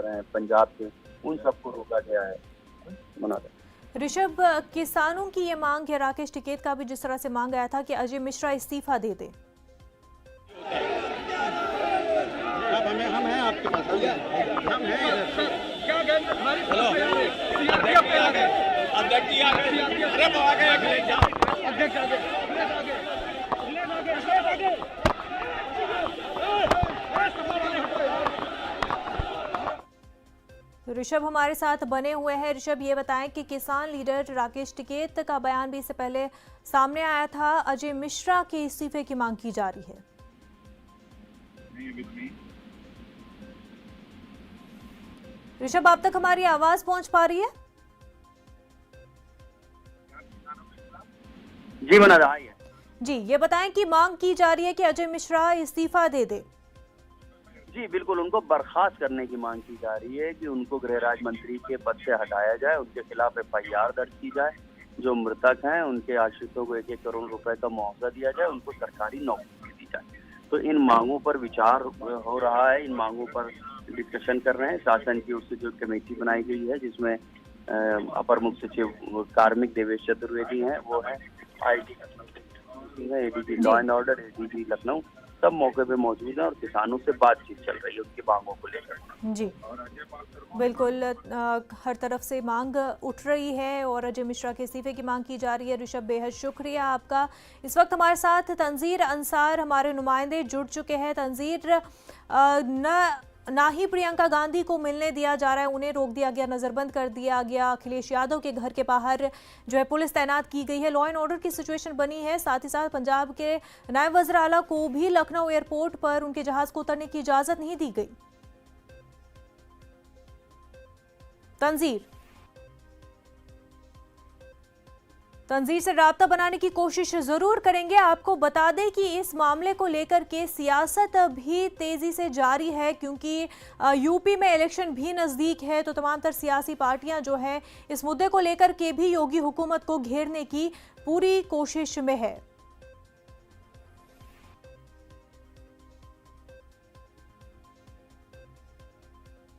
Minister हैं पंजाब के, उन सबको रोका गया है। ऋषभ, किसानों की ये मांग है, राकेश टिकैत का भी जिस तरह से मांग आया था कि अजय मिश्रा इस्तीफा दे दे। हम हैं आपके पास, हम हैं ऋषभ हमारे साथ बने हुए हैं। ऋषभ, ये बताएं कि किसान लीडर राकेश टिकैत का बयान भी इससे पहले सामने आया था, अजय मिश्रा के इस्तीफे की मांग की जा रही है। ऋषभ, आप तक हमारी आवाज पहुंच पा रही है? जी मना आई है। जी, ये बताएं कि मांग की जा रही है कि अजय मिश्रा इस्तीफा दे दे। जी बिल्कुल, उनको बर्खास्त करने की मांग की जा रही है कि उनको गृह राज्य मंत्री के पद से हटाया जाए, उनके खिलाफ FIR दर्ज की जाए, जो मृतक हैं उनके आश्रितों को 1-1 करोड़ रुपए का मुआवजा दिया जाए, उनको सरकारी नौकरी दी जाए। तो इन मांगों पर विचार हो रहा है, इन मांगों पर डिस्कशन कर रहे हैं। शासन की ओर से जो कमेटी बनाई गई है जिसमें अपर मुख्य सचिव कार्मिक देवेश चतुर्वेदी हैं, वो है IT ADG law and order, ADG Lucknow, सब मौके पे मौजूद हैं और किसानों से बातचीत चल रही है उनकी मांगों को लेकर। जी बिल्कुल, हर तरफ से मांग उठ रही है और अजय मिश्रा के इस्तीफे की मांग की जा रही है। ऋषभ, बेहद शुक्रिया आपका। इस वक्त हमारे साथ तंजीर अंसार हमारे नुमाइंदे जुड़ चुके हैं। तंजीर, ना ही प्रियंका गांधी को मिलने दिया जा रहा है, उन्हें रोक दिया गया, नजरबंद कर दिया गया। अखिलेश यादव के घर के बाहर जो है पुलिस तैनात की गई है, लॉ एंड ऑर्डर की सिचुएशन बनी है। साथ ही साथ पंजाब के नायब वज़ीर आला को भी लखनऊ एयरपोर्ट पर उनके जहाज को उतरने की इजाजत नहीं दी गई। तंजीर से राब्ता बनाने की कोशिश जरूर करेंगे। आपको बता दें कि इस मामले को लेकर के सियासत भी तेजी से जारी है, क्योंकि यूपी में इलेक्शन भी नजदीक है, तो तमाम तर सियासी पार्टियां जो है इस मुद्दे को लेकर के भी योगी हुकूमत को घेरने की पूरी कोशिश में है।